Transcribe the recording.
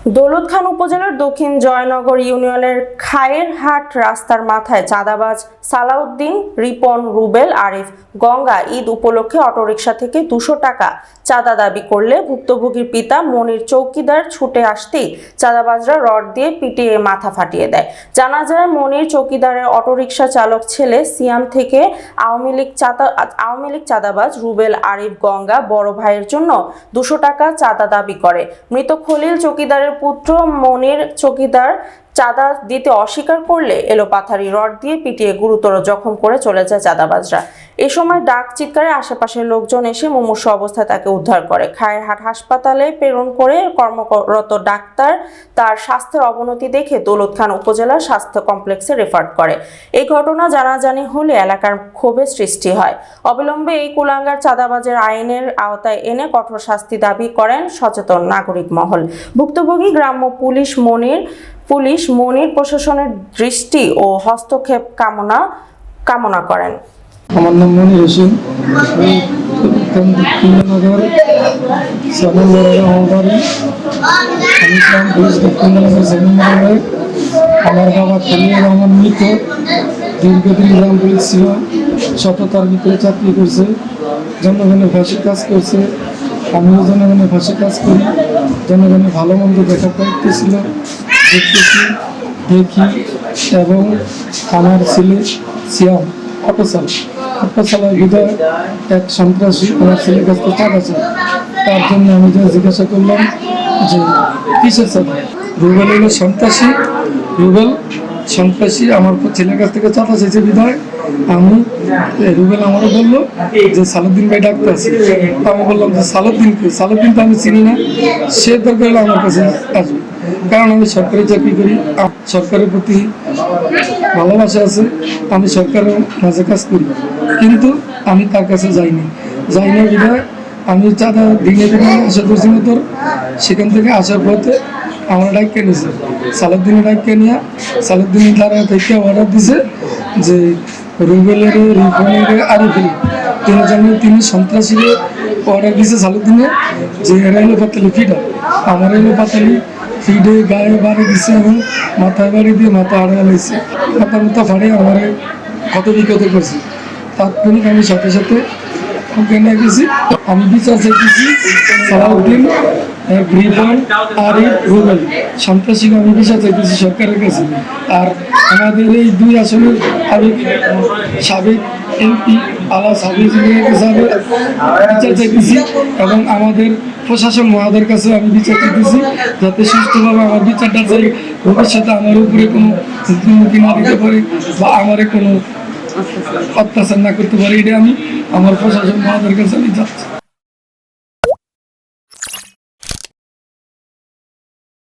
দৌলতখান উপজেলার দক্ষিণ জয়নগর ইউনিয়নের খায়েরহাট রাস্তার মাথায় চাঁদাবাজ সালাউদ্দিন, রিপন, রুবেল, আরিফ গঙ্গা ঈদ উপলক্ষে অটোরিকশা থেকে 200 টাকা চাঁদা দাবি করলে ভুক্তভোগীর পিতা মনির চৌকিদার ছুটে আসতেই চাঁদাবাজরা রড দিয়ে পিটিয়ে মাথা ফাটিয়ে দেয়। জানা যায়, মনির চৌকিদারের অটোরিকশা চালক ছেলে সিয়াম থেকে আওয়ামী লীগ চাঁদাবাজ রুবেল, আরিফ গঙ্গা বড় ভাইয়ের জন্য 200 টাকা চাঁদা দাবি করে। মৃত খলিল চৌকিদারের পুত্র মনির চৌকিদার চাঁদা দিতে অস্বীকার করলে এলোপাথারি রড দিয়ে পিটিয়ে গুরুতর জখম করে চলে যায় চাঁদাবাজরা। এ সময় ডাক চিৎকারে আশেপাশের লোকজন এসে মুমূর্ষু অবস্থায় তাকে উদ্ধার করে। খায়েরহাট হাসপাতালে প্রেরণ করে কর্মরত ডাক্তার তার স্বাস্থ্যের অবনতি দেখে দৌলতখান উপজেলা স্বাস্থ্য কমপ্লেক্সে রেফার করে। এই ঘটনা জানাজানি হলে এলাকার ক্ষোভের সৃষ্টি হয়। অবিলম্বে এই কুলাঙ্গার চাঁদাবাজের আইনের আওতায় এনে কঠোর শাস্তি দাবি করেন সচেতন নাগরিক মহল। ভুক্তভোগী গ্রাম্য পুলিশ মনির প্রশাসনের দৃষ্টি ও হস্তক্ষেপ কামনা করেন। আমার নাম মনির হোসেন, আমার বাবা খলিল রহমান মৃত, দীর্ঘদিন গ্রাম পুলিশ ছিল, সততার ভিতরে চাকরি করছে, জনগণের ফাঁসির কাজ করছে। আমিও জনগণের ফাঁসির কাজ করি, জনগণের ভালো মন্দ দেখার দায়িত্ব ছিল, দেখতেছি, দেখি। এবং আমার ছেলে সিয়াম অটো চালায় বিধায় এক সন্ত্রাসী আমার ছেলের কাছ থেকে টাকা চায়। তার জন্য আমি জিজ্ঞাসা করলাম যে কিসের চাঁদা। রুবেল হলো সন্ত্রাসী আমার ছেলের কাছ থেকে চাঁদা চাইছে বিধায় আমি রুবেল আমারও বললো যে সালাউদ্দিন ভাই ডাকতে আছে। আমি বললাম যে সালাউদ্দিন তো আমি চিনি না, সে দরকার হলে আমার কাছে আসবে, কারণ আমি সরকারি চাকরি করি, সরকারের প্রতি ভালোবাসা আছে, আমি সরকারের মাঝে কাজ করি, কিন্তু আমি তার কাছে যাইনি বিধায় আমি চাঁদা দিনে আশা করছি তোর। সেখান থেকে আসার পথে আমার ডাইকে নিয়েছে সালাউদ্দিনের ডাইকে নিয়ে, সালাউদ্দিনের দ্বারা থেকে অর্ডার দিছে যে রুবেলের, রিপনের, আরিফের তিনি সন্ত্রাসীকে অর্ডার দিছে সালাউদ্দিনে যে এরা এলো পাতালি ফিডা, আমার এলো পাতালি ফিডে গায়ে বাড়ি দিছে এবং মাথায় বাড়ি দিয়ে মাথা আড়াই লাইছে, মাথা ফাড়ে আমার ক্ষত বিক্ষত করছে। তাৎক্ষণিক আমি সাথে সাথে ওকে নিয়ে গেছি। আমি বিচার চাইতেছি সালাউদ্দিন, রিপন, আরিফ, রুবেল সন্ত্রাসীকে আমি বিচার চাইতেছি সরকারের কাছে। আর আমাদের এই দুই আসনের সাবেক এমপি বিচার চাইতেছি এবং আমাদের প্রশাসন মহাদের কাছে আমি বিচার চাইতেছি যাতে সুস্থভাবে আমার বিচারটা চাই, ভবিষ্যতে আমার উপরে কোনো মুখোমুখি না দিতে পারে বা আমারে কোনো অত্যাচার না করতে পারে। এটা আমি আমার প্রশাসন মহাদের কাছে আমি যাচ্ছি।